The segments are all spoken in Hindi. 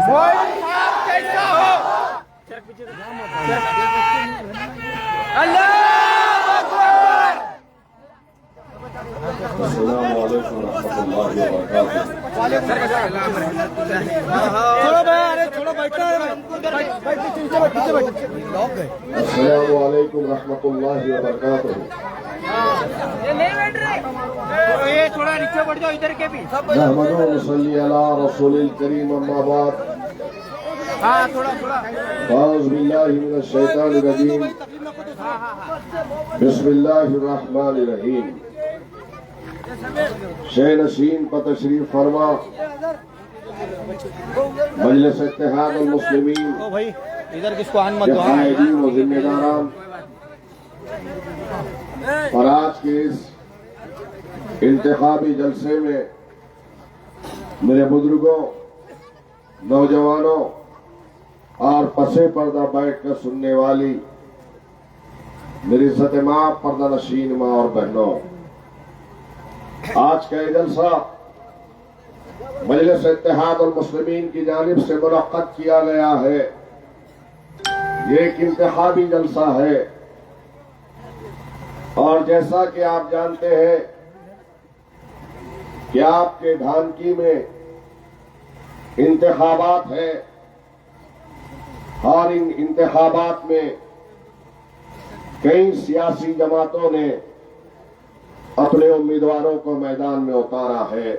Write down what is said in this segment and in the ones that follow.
कैसा हो। अल्लाह अकबर। अस्सलामु अलैकुम रहमतुल्लाहि व बरकातुहू। अस्सलामु अलैकुम रहमतुल्लाहि व बरकातुहू। ये थोड़ा नीचे बढ़ जाओ, इधर के भी। नहमदुहु व नसल्ली अला रसूलिल करीम, अम्मा बाद। हाँ थोड़ा औज़ु बिल्लाहि मिनश शैतानिर रजीम। बिस्मिल्लाहिर रहमानिर रहीम। शे नशीन पर तशरीफ फरमा मजलिस इत्तेहाद अल मुस्लिमीन। ओ भाई इधर किसको आन मत दो। कायदीन व जिम्मेदारान और आज के इस इंतखाबी जलसे में मेरे बुजुर्गों, नौजवानों और पसे पर्दा बैठकर सुनने वाली मेरी सतमा पर्दा नशीन माँ और बहनों, आज का ये जलसा मजलिस इत्तेहाद अल मुस्लिमीन की जानिब से मुनक्कद किया गया है। ये एक इंतखाबी जलसा है और जैसा कि आप जानते हैं कि आपके धानकी में इंतखाबात है और इन इंतखाबात में कई सियासी जमातों ने अपने उम्मीदवारों को मैदान में उतारा है।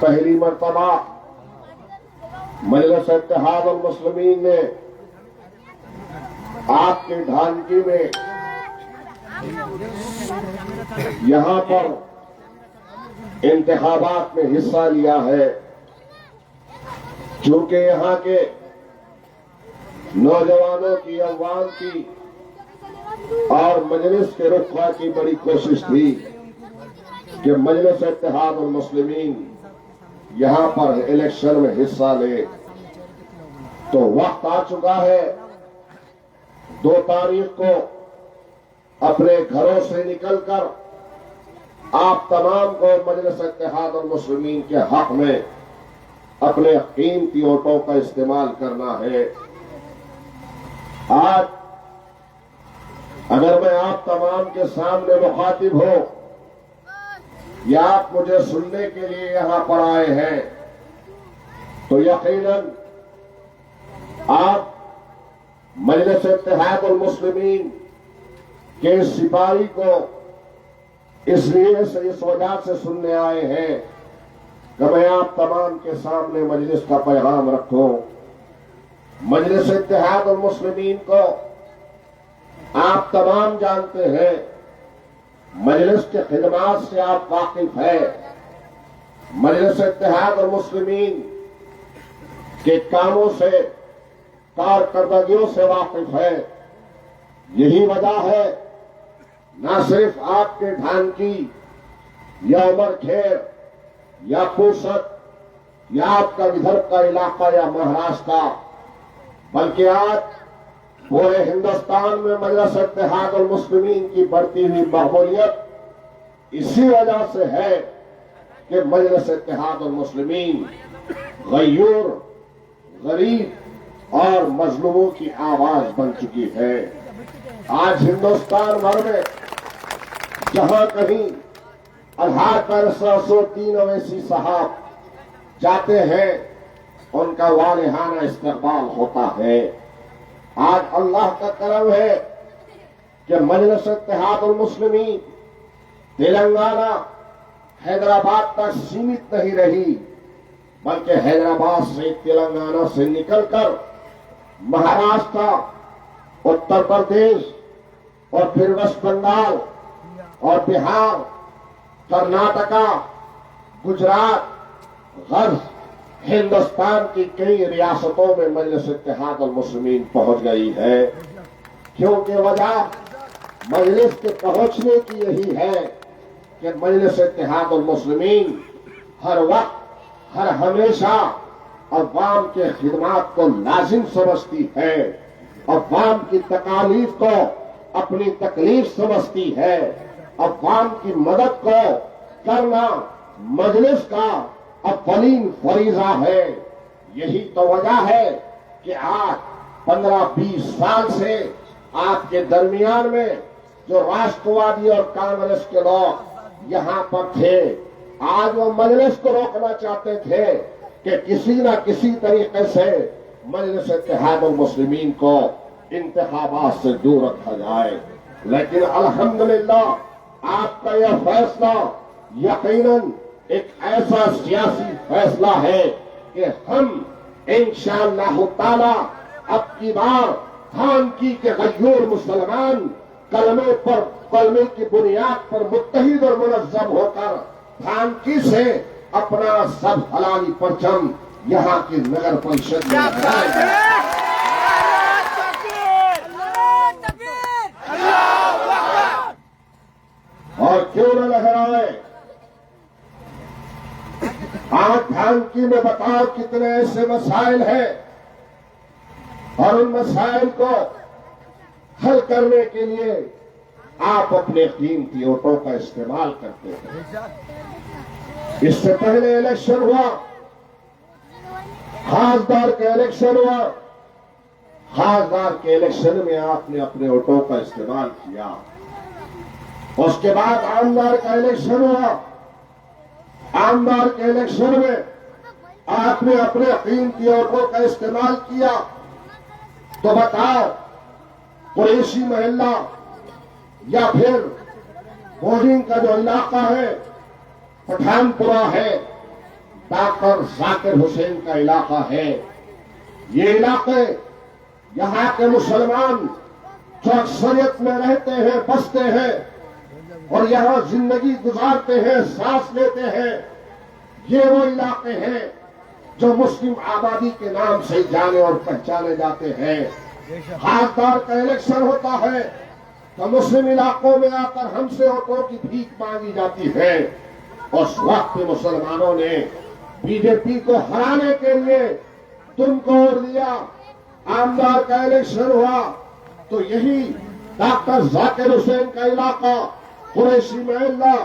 पहली मर्तबा मजलिस इत्तेहाद अल मुस्लिमीन ने आपके धानकी में यहां पर इंतखाबात में हिस्सा लिया है। चूंकि यहां के नौजवानों की, अवाम की और मजलिस के रुखा की बड़ी कोशिश थी कि मजलिस इत्तेहाद अल मुस्लिमीन यहां पर इलेक्शन में हिस्सा ले। तो वक्त आ चुका है 2 तारीख को अपने घरों से निकलकर आप तमाम को मजलिस इत्तेहाद अल मुस्लिमीन के हक में अपने कीमती वोटों का इस्तेमाल करना है। आज अगर मैं आप तमाम के सामने मुखातिब हो या आप मुझे सुनने के लिए यहां पर आए हैं, तो यकीनन आप मजलिस इत्तेहाद अल मुस्लिमीन के सिपाही को इसलिए से इस वजह से सुनने आए हैं कि मैं आप तमाम के सामने मजलिस का पैगाम रखूं। मजलिस इत्तेहाद अल मुस्लिमीन को आप तमाम जानते हैं, मजलिस के खिदमात से आप वाकिफ है। मजलिस इत्तेहाद अल मुस्लिमीन के कामों से, कारकर्दगियों से वाकिफ है। यही वजह है न सिर्फ आपके धानकी या उमरखेड़ या पूसत या आपका विदर्भ का इलाका या महाराष्ट्र का, बल्कि आज पूरे हिंदुस्तान में मजलिस इत्तेहाद अल मुस्लिमीन की बढ़ती हुई मकबूलियत इसी वजह से है कि मजलिस इत्तेहाद अल मुस्लिमीन गयूर, गरीब और मजलूमों की आवाज बन चुकी है। आज हिंदुस्तान भर में जहां कहीं अल्लाह का 3 अवैसी साहब जाते हैं, उनका वालिहाना इस्तकबाल होता है। आज अल्लाह का करम है कि मजलिस इत्तेहाद अल मुस्लिमीन तेलंगाना, हैदराबाद तक सीमित नहीं रही, बल्कि हैदराबाद से, तेलंगाना से निकलकर महाराष्ट्र, उत्तर प्रदेश और फिर वेस्ट बंगाल और बिहार, कर्नाटका, गुजरात, गर्ज हिंदुस्तान की कई रियासतों में मजलिस इत्तेहाद अल मुस्लिमीन पहुंच गई है। क्योंकि वजह मजलिस के पहुंचने की यही है कि मजलिस इत्तेहाद अल मुस्लिमीन हर वक्त, हर हमेशा अवाम के खिदमात को लाजिम समझती है, अवाम की तकालीफ को अपनी तकलीफ समझती है, अवाम की मदद को करना मजलिस का अव्वलीन फरीजा है। यही तो वजह है कि आज 15-20 साल से आपके दरमियान में जो राष्ट्रवादी और कांग्रेस के लोग यहाँ पर थे, आज वो मजलिस को रोकना चाहते थे कि किसी न किसी तरीके से मजलिस इत्तेहाद मुस्लिमीन को इंतखाबात से दूर रखा जाए। लेकिन अल्हम्दुलिल्लाह आपका यह फैसला यकीनन एक ऐसा सियासी फैसला है कि हम इंशाअल्लाह ताला अब की बार थानकी के गयूर मुसलमान कलमे की बुनियाद पर मुत्तहिद और मुनज़्ज़म होकर थानकी से अपना सब हलाली परचम यहाँ की नगर परिषद में लहराएंगे। और क्यों न लहराए। आज थानकी में बताओ कितने ऐसे मसाइल हैं और उन मसाइल को हल करने के लिए आप अपने कीमती वोटों का इस्तेमाल करते हैं। इससे पहले इलेक्शन हुआ, खासदार का इलेक्शन हुआ, खासदार के इलेक्शन में आपने अपने वोटों का इस्तेमाल किया। उसके बाद आमदार का इलेक्शन हुआ, आमदार के इलेक्शन में आपने अपने कीमती वोटों का इस्तेमाल किया। तो बताओ, कुरैशी मोहल्ला या फिर बोर्डिंग का जो इलाका है पठानपुरा है, डॉक्टर जाकिर हुसैन का इलाका है, ये इलाके यहाँ के मुसलमान जो अक्सरियत में रहते हैं, बसते हैं और यहाँ जिंदगी गुजारते हैं, सांस लेते हैं, ये वो इलाके हैं जो मुस्लिम आबादी के नाम से जाने और पहचाने जाते हैं। खासदार का इलेक्शन होता है तो मुस्लिम इलाकों में आकर हमसे वोटों की भीख मांगी जाती है। उस वक्त मुसलमानों ने बीजेपी को हराने के लिए तुमको वोट दिया। आमदार का इलेक्शन हुआ तो यही डॉक्टर जाकिर हुसैन का इलाका, कुरैशी मोहल्ला,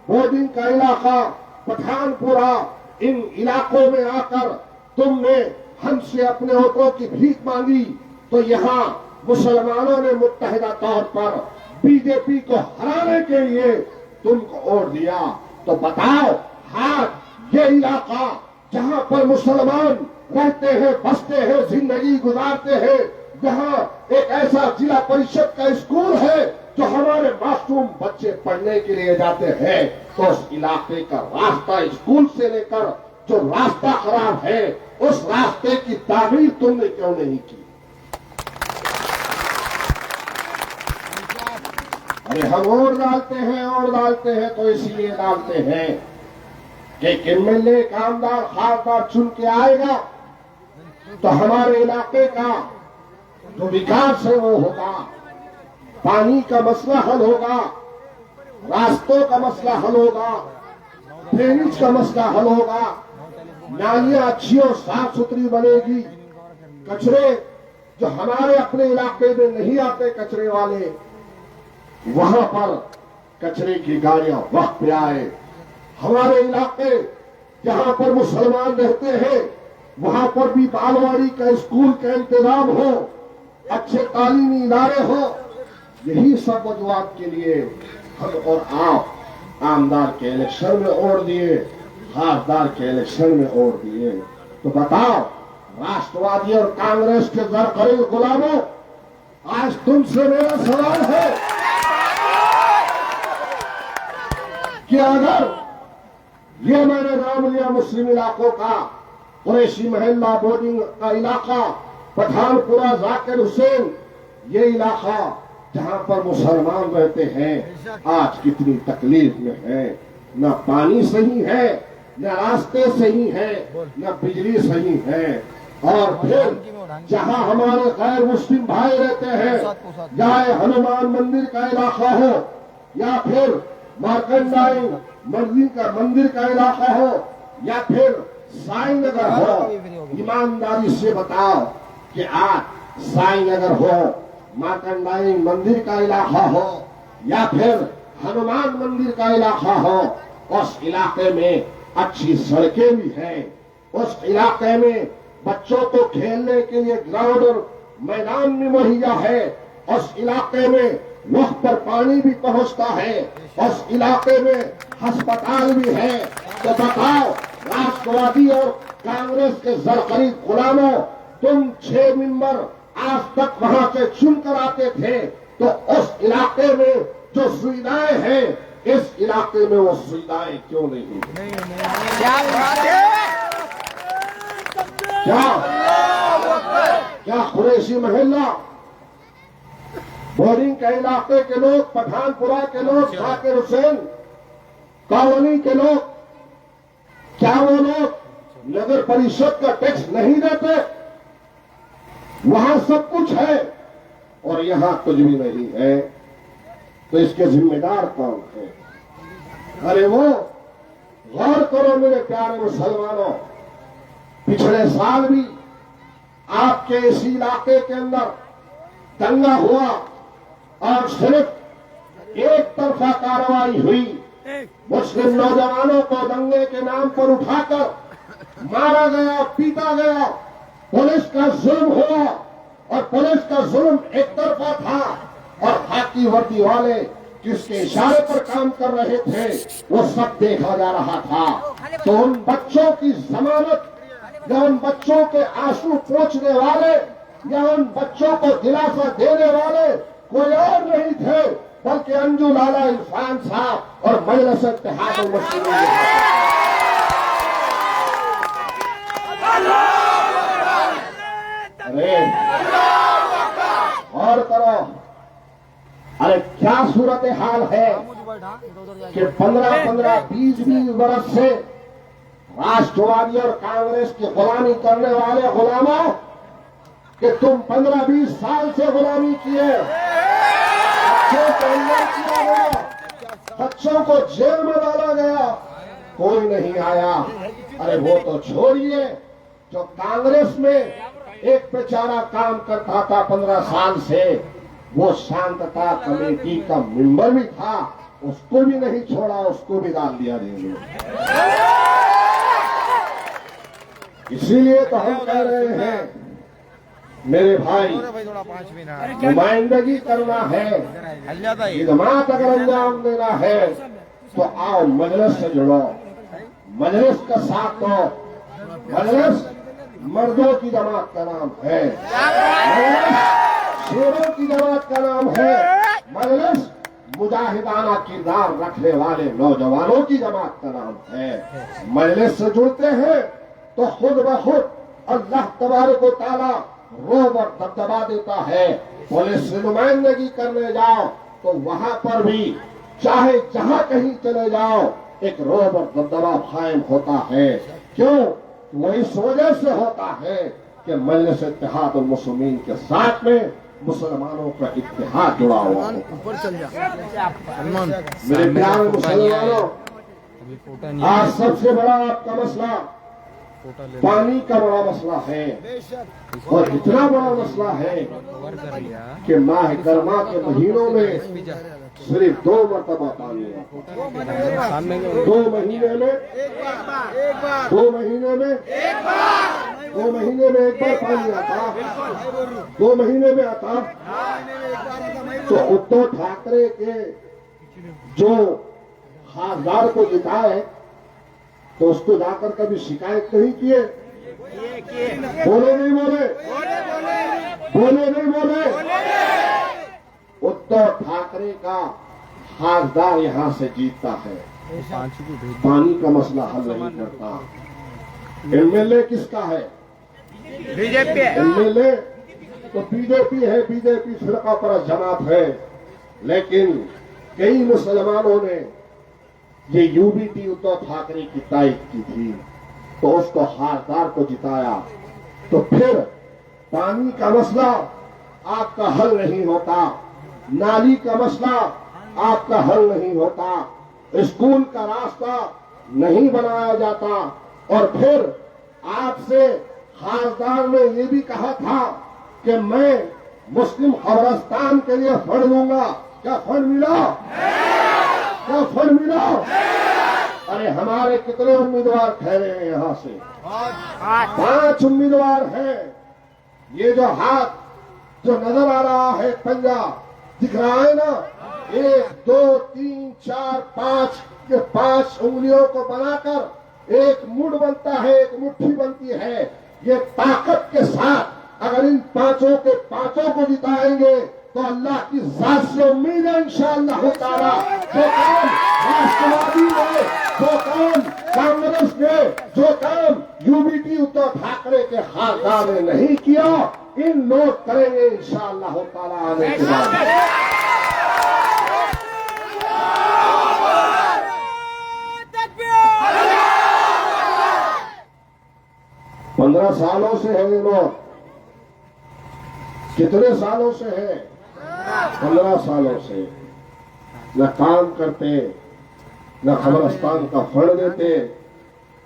बोर्डिंग का इलाका, पठानपुरा, इन इलाकों में आकर तुमने हमसे अपने वोटों की भीख मांगी। तो यहाँ मुसलमानों ने मुत्तहिदा तौर पर बीजेपी को हराने के लिए तुमको वोट दिया। तो बताओ, आज ये इलाका जहाँ पर मुसलमान रहते हैं, बसते हैं, जिंदगी गुजारते हैं, जहाँ एक ऐसा जिला परिषद का स्कूल है जो हमारे मासूम बच्चे पढ़ने के लिए जाते हैं, तो उस इलाके का रास्ता, स्कूल से लेकर जो रास्ता खराब है, उस रास्ते की तामीर तुमने क्यों नहीं की? अरे हम और डालते हैं तो इसलिए डालते हैं कि एमएलए कामदार खासदार चुन के आएगा तो हमारे इलाके का जो विकास है वो होगा, पानी का मसला हल होगा, रास्तों का मसला हल होगा, ड्रेनेज का मसला हल होगा, नालियां अच्छी और साफ सुथरी बनेगी, कचरे जो हमारे अपने इलाके में नहीं आते कचरे वाले, वहां पर कचरे की गाड़ियां वक्त पे आए। हमारे इलाके जहां पर मुसलमान रहते हैं वहां पर भी बालवाड़ी का स्कूल का इंतजाम हो, अच्छे तालीमी इदारे हो। यही सब वजूहात के लिए हम और आप आमदार के इलेक्शन में वोट दिए, खासदार के इलेक्शन में वोट दिए। तो बताओ, राष्ट्रवादी और कांग्रेस के जरखरीद गुलामों, आज तुमसे मेरा सवाल है कि अगर ये मैंने नाम लिया मुस्लिम इलाकों का, कुरैशी मोहल्ला, बोर्डिंग का इलाका, पठानपुरा, जाकिर हुसैन, ये इलाका जहां पर मुसलमान रहते हैं, आज कितनी तकलीफ में है। न पानी सही है, न रास्ते सही है, न बिजली सही है। और फिर जहां हमारे गैर मुस्लिम भाई रहते हैं, चाहे हनुमान मंदिर का इलाका हो या फिर मार्कंडाई मंदिर का इलाका हो या फिर साईं नगर हो, ईमानदारी से बताओ कि आज साईं नगर हो, मार्कंडाई मंदिर का इलाका हो या फिर हनुमान मंदिर का इलाका हो, उस इलाके में अच्छी सड़कें भी हैं, उस इलाके में बच्चों को खेलने के लिए ग्राउंड और मैदान भी मुहैया है, उस इलाके में वक्त पर पानी भी पहुंचता है, उस इलाके में अस्पताल भी है, तो बताओ राष्ट्रवादी और कांग्रेस के जरकरीब गुलामों, तुम 6 मेंबर आज तक वहां से चुनकर आते थे, तो उस इलाके में जो सुविधाएं हैं, इस इलाके में वो सुविधाएं क्यों नहीं? क्या बात है? क्या कुरैशी मोहल्ला, बोरिंग के इलाके के लोग, पठानपुरा के लोग, जाकिर हुसैन कॉलोनी के लोग, क्या वो लोग नगर परिषद का टैक्स नहीं देते? वहां सब कुछ है और यहां कुछ भी नहीं है, तो इसके जिम्मेदार कौन है? अरे वो गौर करो मेरे प्यारे मुसलमानों, पिछले साल भी आपके इसी इलाके के अंदर दंगा हुआ और सिर्फ एक तरफा कार्रवाई हुई। मुस्लिम नौजवानों को दंगे के नाम पर उठाकर मारा गया, पीटा गया, पुलिस का जुल्म हुआ और पुलिस का जुल्म एक तरफा था और खाकी वर्दी वाले जिसके इशारे पर काम कर रहे थे वो सब देखा जा रहा था। तो उन बच्चों की जमानत या उन बच्चों के आंसू पोंछने वाले या उन बच्चों को दिलासा देने वाले कोई और नहीं थे बल्कि अंजू लाला इरफान साहब और मजलिस इत्तेहाद मुस्लिमीन। अरे और करो, अरे क्या सूरत हाल है कि 15-15, 20-20 वर्ष से राष्ट्रवादी और कांग्रेस की गुलामी करने वाले गुलामों कि तुम 15-20 साल से गुलामी किए, बच्चों को अंदर किया गया, बच्चों को जेल में डाला गया, कोई नहीं आया। अरे वो तो छोड़िए, जो कांग्रेस में एक बेचारा काम करता था 15 साल से, वो शांतता कमेटी का मेंबर भी था, उसको भी नहीं छोड़ा, उसको भी डाल दिया जेल में। इसीलिए तो हम कह रहे हैं मेरे भाई, नुमाइंदगी करना है, खिदमत अगर अंजाम देना है तो आओ मजलिस से जुड़ो, मजलिस का साथ दो। मजलिस मर्दों की जमात का नाम है, मजलिस शेरों की जमात का नाम है, मजलिस मुजाहिदाना किरदार रखने वाले नौजवानों की जमात का नाम है। मजलिस से जुड़ते हैं तो खुद ब खुद अल्लाह तबारक व तआला रोब और दबदबा देता है। पुलिस से नुमाइंदगी करने जाओ तो वहां पर भी चाहे जहां कहीं चले जाओ एक रोब और दबदबा कायम होता है। क्यों? वो इस वजह से होता है कि मजलिस इत्तेहाद मुस्लिमीन के साथ में मुसलमानों का इत्तेहाद जुड़ा हुआ है। मेरे प्यारे मुसलमानों, आज सबसे बड़ा आपका मसला पानी का बड़ा मसला है और इतना बड़ा मसला है कि माह गरमा के महीनों में सिर्फ 2 मरतबा पानी आता है। 2 महीने में 2 महीने में 2 महीने में एक बार पानी आता, 2 महीने में आता। तो उद्धव ठाकरे के जो खासदार को जिताए तो उसको जाकर कभी शिकायत नहीं किए? बोले नहीं बोले? बोले नहीं बोले? उद्धव ठाकरे का खासदार यहां से जीतता है, पानी का मसला हल नहीं करता। एमएलए किसका है? बीजेपी। एमएलए तो बीजेपी है, बीजेपी फिरका पर जमात है, लेकिन कई मुसलमानों ने ये यूबीटी उद्धव ठाकरे की तारीफ की थी तो उसको खासदार को जिताया। तो फिर पानी का मसला आपका हल नहीं होता, नाली का मसला आपका हल नहीं होता, स्कूल का रास्ता नहीं बनाया जाता। और फिर आपसे खासदार ने ये भी कहा था कि मैं मुस्लिम कब्रिस्तान के लिए फंड दूंगा। क्या फंड मिला? क्या फंड मिला? अरे हमारे कितने उम्मीदवार ठहरे हैं यहां से? 5 उम्मीदवार हैं। ये जो हाथ जो नजर आ रहा है, पंजा दिख रहा है ना, 1 2 3 4 5 के 5 उंगलियों को बनाकर एक मुठ बनता है, एक मुट्ठी बनती है। ये ताकत के साथ अगर इन पांचों के पांचों को जिताएंगे तो अल्लाह की जात से उम्मीद है इंशाअल्लाह ताला, जो काम राष्ट्रवादी ने, जो काम कांग्रेस ने, जो काम यूबीटी उद्धव ठाकरे के खानदान ने नहीं किया, इन लोग करेंगे इंशाअल्लाह ताला आने के बाद। 15 सालों से है ये लोग। कितने सालों से है? 15 सालों से न काम करते, न कब्रिस्तान का फंड देते,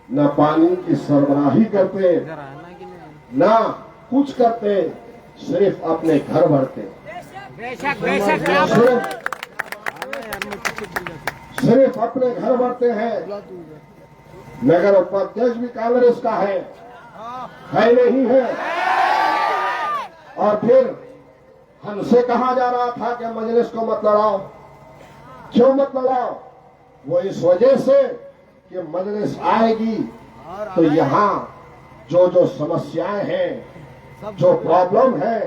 न पानी की सरबराही करते, न कुछ करते, सिर्फ अपने घर भरते, सिर्फ अपने घर भरते हैं। नगर उपाध्यक्ष भी कांग्रेस का है नहीं है। और फिर हमसे कहा जा रहा था कि मजलिस को मत लड़ाओ। क्यों मत लड़ाओ? वो इस वजह से कि मजलिस आएगी तो यहाँ जो जो समस्याएं हैं, जो प्रॉब्लम है,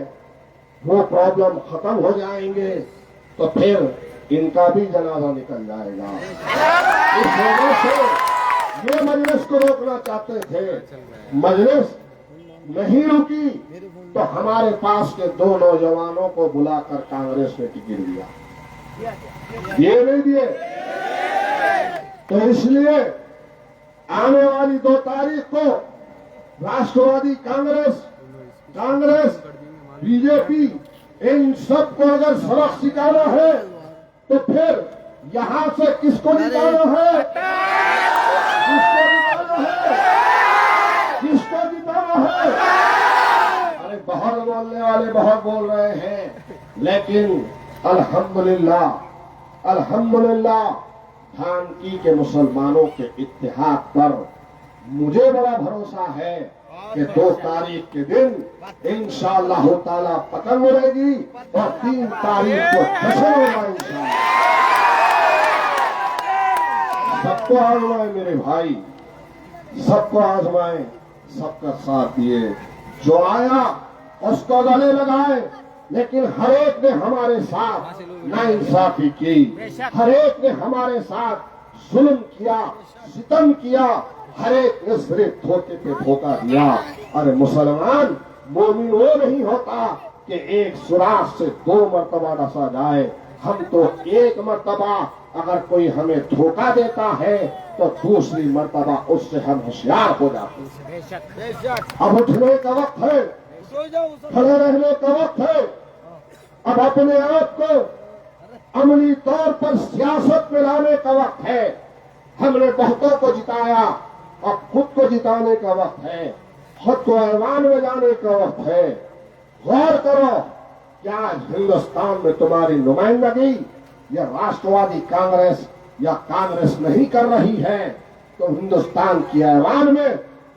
वो प्रॉब्लम खत्म हो जाएंगे, तो फिर इनका भी जनाजा निकल जाएगा। इस वजह से ये मजलिस को रोकना चाहते थे। मजलिस नहीं रुकी तो हमारे पास के 2 नौजवानों को बुलाकर कांग्रेस ने टिकट दिया, ये नहीं दिए। तो इसलिए आने वाली 2 तारीख को राष्ट्रवादी कांग्रेस बीजेपी, इन सबको अगर सबक सिखाना है तो फिर यहां से किसको जिताना है? किसको जिताना है? अरे बहुत बोलने वाले बहुत बोल रहे हैं, लेकिन अल्हम्दुलिल्लाह धानकी के मुसलमानों के इत्तेहाद पर मुझे बड़ा भरोसा है कि 2 तारीख के दिन इंशाअल्लाह ताला पतंग उड़ेगी और 3 तारीख को जश्न होगा इंशाअल्लाह। सबको आजमाए मेरे भाई, सबको आजमाए, सबका साथ दिए। जो आया उसको गले लगाए, लेकिन हर एक ने हमारे साथ नाइंसाफी की, हर एक ने हमारे साथ जुल्म किया, सितम किया, हर एक ने सिर्फ धोखे पे धोखा दिया। अरे मुसलमान मोमिन वो नहीं होता कि एक सुराख से 2 मरतबा डसा जाए। हम तो एक मरतबा अगर कोई हमें धोखा देता है तो दूसरी मर्तबा उससे हम होशियार हो जाते हैं। अब उठने का वक्त है, खड़े रहने का वक्त है। अब अपने आप को अमली तौर पर सियासत में लाने का वक्त है। हमने बहुतों को जिताया, अब खुद को जिताने का वक्त है, खुद को ऐवान में लाने का वक्त है। गौर करो, क्या आज हिंदुस्तान में तुम्हारी नुमाइंदगी या राष्ट्रवादी कांग्रेस या कांग्रेस नहीं कर रही है, तो हिंदुस्तान की ऐवान में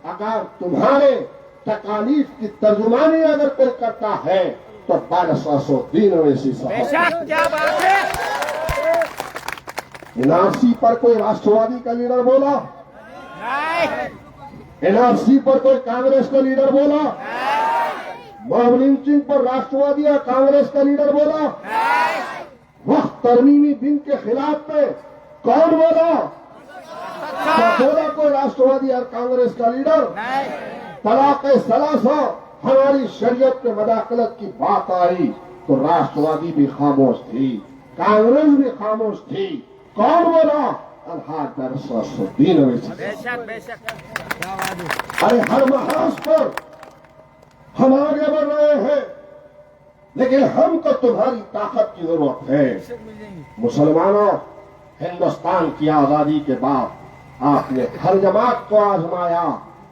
अगर तुम्हारे तकालीफ की तर्जुमानी अगर कोई करता है तो 1200 वैसी क्या बात है। एनआरसी पर कोई राष्ट्रवादी का लीडर बोला? एनआरसी पर कोई कांग्रेस का लीडर बोला? मॉब लिंचिंग पर राष्ट्रवादी या कांग्रेस का लीडर बोला? वक्त तरमीमी बिल के खिलाफ में कौन बोला? बोला कोई राष्ट्रवादी और कांग्रेस का लीडर? तलाक सलासा हमारी शरीयत के मदाखलत की बात आई तो राष्ट्रवादी भी खामोश थी, कांग्रेस भी खामोश थी। कौन बोला? अरे हर महाज पर हम आगे बढ़ रहे हैं, लेकिन हमको तुम्हारी ताकत की जरूरत है। मुसलमानों, हिंदुस्तान की आजादी के बाद आपने हर जमात को आजमाया,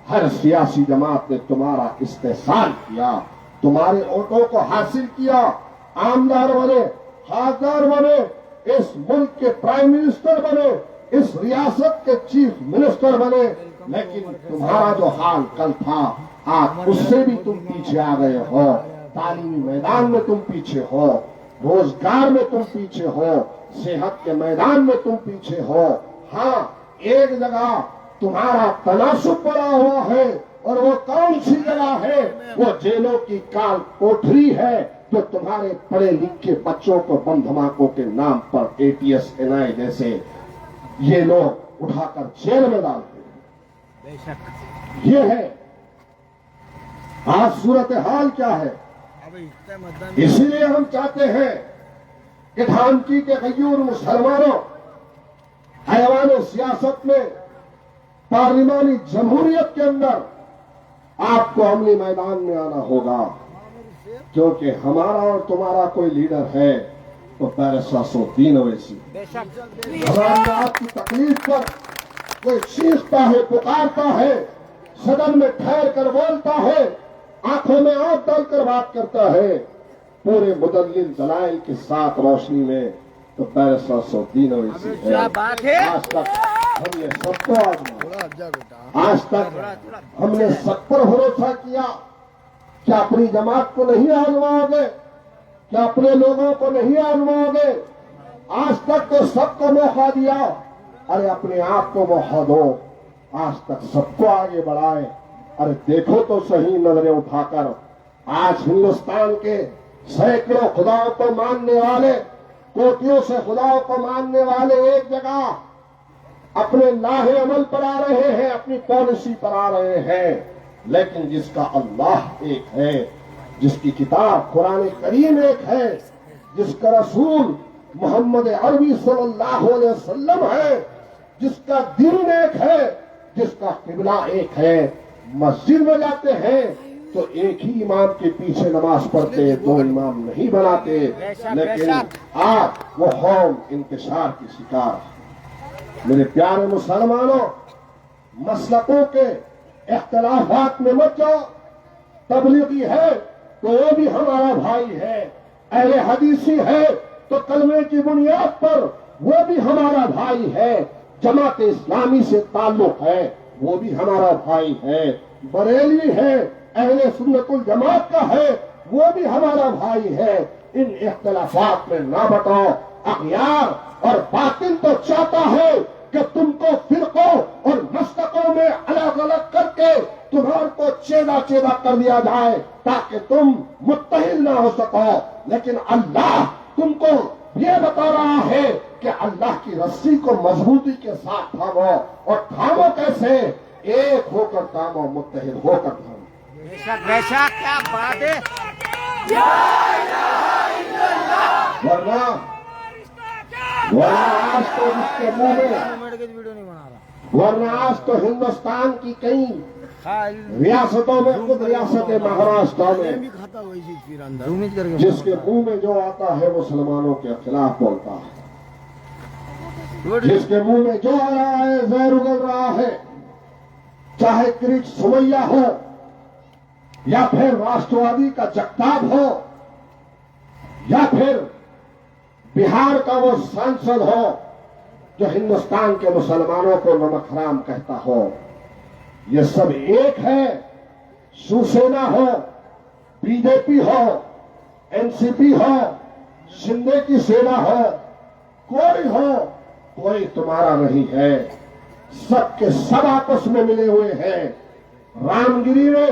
हर सियासी जमात ने तुम्हारा इस्तेहसाल किया, तुम्हारे वोटों को हासिल किया, आमदार बने, खासदार बने, इस मुल्क के प्राइम मिनिस्टर बने, इस रियासत के चीफ मिनिस्टर बने, लेकिन तुम्हारा जो हाल कल था आज उससे भी तुम पीछे आ गए हो। तालीमी मैदान में तुम पीछे हो, रोजगार में तुम पीछे हो, सेहत के मैदान में तुम पीछे हो। हाँ, एक जगह तुम्हारा तनासुब पड़ा हुआ है, और वो कौन सी जगह है? वो जेलों की काल कोठरी है, जो तुम्हारे पढ़े लिखे बच्चों को बम धमाकों के नाम पर ATS NI जैसे ये लोग उठाकर जेल में डालते हैं। ये है आज सूरत हाल क्या है। इसीलिए हम चाहते हैं कि धामकी के गयूर मुसलमानों हैवान सियासत में पार्लिमानी जमहूरियत के अंदर आपको अमली मैदान में आना होगा, क्योंकि हमारा और तुम्हारा कोई लीडर है तो बैरिस्टर ओवैसी। हमारी आपकी तकलीफ पर कोई चीखता है, पुकारता है, सदन में ठहर कर बोलता है, आंखों में आंख डालकर बात करता है, पूरे मुदल्लिल दलाइल के साथ रोशनी में, तो बैरिस्टर ओवैसी है। आज तक हमने सबको आज तक हमने सब पर भरोसा किया। क्या अपनी जमात को नहीं आजमाओगे? क्या अपने लोगों को नहीं आजमाओगे? आज तक तो सबको मौका दिया, अरे अपने आप को मौका दो। आज तक सबको आगे बढ़ाए। अरे देखो तो सही नजरें उठाकर, आज हिंदुस्तान के सैकड़ों खुदाओं को मानने वाले, कोटियों से खुदाओं को मानने वाले एक जगह अपने लाहे अमल पर आ रहे हैं, अपनी पॉलिसी पर आ रहे हैं। लेकिन जिसका अल्लाह एक है, जिसकी किताब कुरान करीम एक है, जिसका रसूल मोहम्मद अरबी सल्लल्लाहु अलैहि वसल्लम है, जिसका दीन एक है, जिसका किबला एक है, मस्जिद में जाते हैं तो एक ही इमाम के पीछे नमाज पढ़ते, दो इमाम नहीं बनाते। लेकिन आज वो कौम इंतशार की शिकार है। मेरे प्यारे मुसलमानों, मसलकों के इख्तिलाफात में मत जाओ। तबलीगी है तो वो भी हमारा भाई है, अहले हदीसी है तो कलमे की बुनियाद पर वो भी हमारा भाई है, जमात इस्लामी से ताल्लुक है वो भी हमारा भाई है, बरेलवी है, अहले सुन्नतुल जमात का है वो भी हमारा भाई है। इन इख्तिलाफात में ना बताओ। अखियार और बातिल तो चाहता है कि तुमको फिरकों और मस्तकों में अलग अलग करके तुम्हारे को चेदा चेदा कर दिया जाए ताकि तुम मुत्तहिद ना हो सको। लेकिन अल्लाह तुमको ये बता रहा है कि अल्लाह की रस्सी को मजबूती के साथ थामो, और थामो कैसे? एक होकर थामो, मुत्तहिद होकर थामो। बेशक क्या बात है। वरना आज तो इसके मुंह में, वरना आज तो हिंदुस्तान की कई रियासतों में, खुद रियासत महाराष्ट्र में, जिसके मुंह में जो आता है मुसलमानों के खिलाफ बोलता है, जिसके मुंह में जो आ रहा है जहर उगल रहा है, चाहे क्रिच सुमैया हो या फिर राष्ट्रवादी का जगताप हो या फिर बिहार का वो सांसद हो जो हिंदुस्तान के मुसलमानों को नमक हराम कहता हो। ये सब एक है। शिवसेना हो, बीजेपी हो, एनसीपी हो, शिंदे की सेना हो, कोई तुम्हारा नहीं है। सबके सब आपस में मिले हुए हैं। रामगिरी में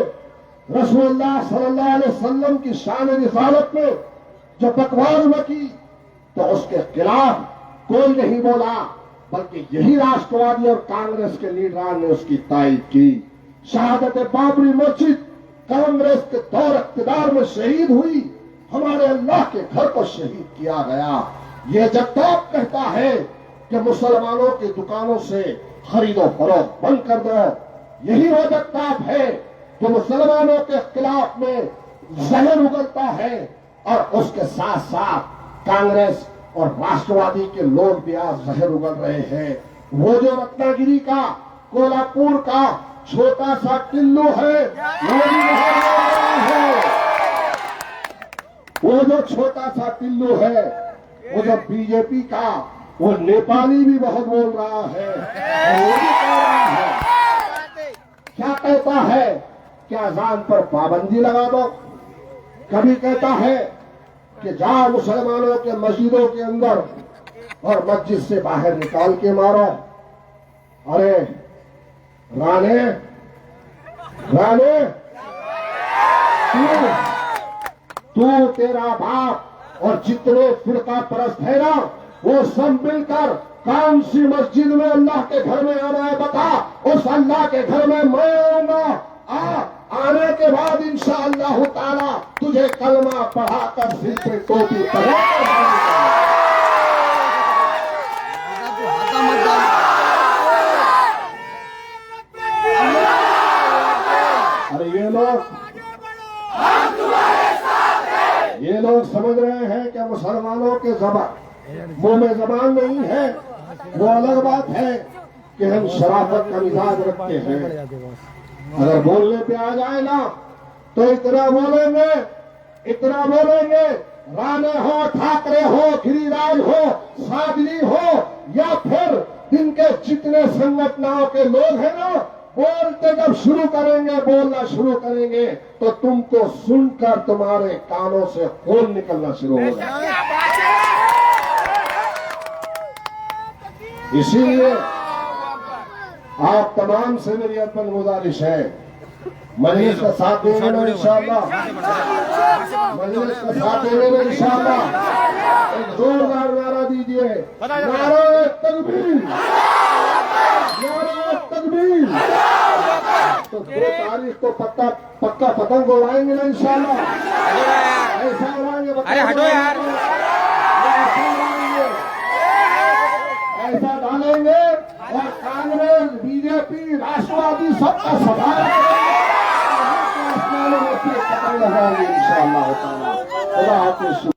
रसूलुल्लाह सल्लल्लाहु अलैहि वसल्लम की शान रिसालत में जो बकवास बकी तो उसके खिलाफ कोई नहीं बोला, बल्कि यही राष्ट्रवादी और कांग्रेस के लीडरान ने उसकी तायद की। शहादत बाबरी मस्जिद कांग्रेस के दौर इख्तिदार में शहीद हुई, हमारे अल्लाह के घर को शहीद किया गया। ये जगताप कहता है कि मुसलमानों की दुकानों से खरीदो फरोख्त बंद कर दो। यही वो जगताप है जो मुसलमानों के खिलाफ में जहर उगलता है, और उसके साथ साथ कांग्रेस और राष्ट्रवादी के लोग भी आज जहर उगल रहे हैं। वो जो रत्नागिरी का, कोल्हापुर का छोटा सा टिल्लू है, वो भी है। वो जो छोटा सा टिल्लू है, वो जो बीजेपी का वो नेपाली भी बहुत बोल रहा है और वो भी कह रहा है। क्या कहता है कि अजान पर पाबंदी लगा दो, कभी कहता है कि जाओ मुसलमानों के मस्जिदों के अंदर और मस्जिद से बाहर निकाल के मारो। अरे राणे राणे, तू तेरा बाप और जितने फिरका परस्त है ना, वो सब मिलकर कौन सी मस्जिद में अल्लाह के घर में आना है बता। उस अल्लाह के घर में मैं आऊंगा। आने के बाद इंशाअल्लाह ताला तुझे कलमा पढ़ाकर सिर पे टोपी अरे ये लोग समझ रहे हैं कि मुसलमानों के जबान मुंह में जबान नहीं है। वो अलग बात है कि हम शराफत का मिजाज रखते हैं। अगर बोलने पे आ जाए ना तो इतना बोलेंगे राणे हो, ठाकरे हो, गिरिराज हो, सादली हो या फिर इनके जितने संगठनों के लोग हैं ना, बोलते जब बोलना शुरू करेंगे तो तुमको सुनकर तुम्हारे कानों से खून निकलना शुरू हो जाएगा। इसीलिए आप तमाम से मेरी अपन गुजारिश है, मजलिस का साथ देंगे ना इंशाअल्लाह, मजलिस का साथ देंगे ना इंशाअल्लाह। एक जोरदार नारा दीजिए, नारे तकबीर, नारे तकबीर। तो 2 तारीख को पक्का पतंग उड़ाएंगे ना इंशाअल्लाह, ऐसा उड़ाएंगे। अरे हटो यार, ऐसा डालेंगे और कांग्रेस, बीजेपी, राष्ट्रवादी सबका सवाल इंशाअल्लाह। खुदा हाफिज़।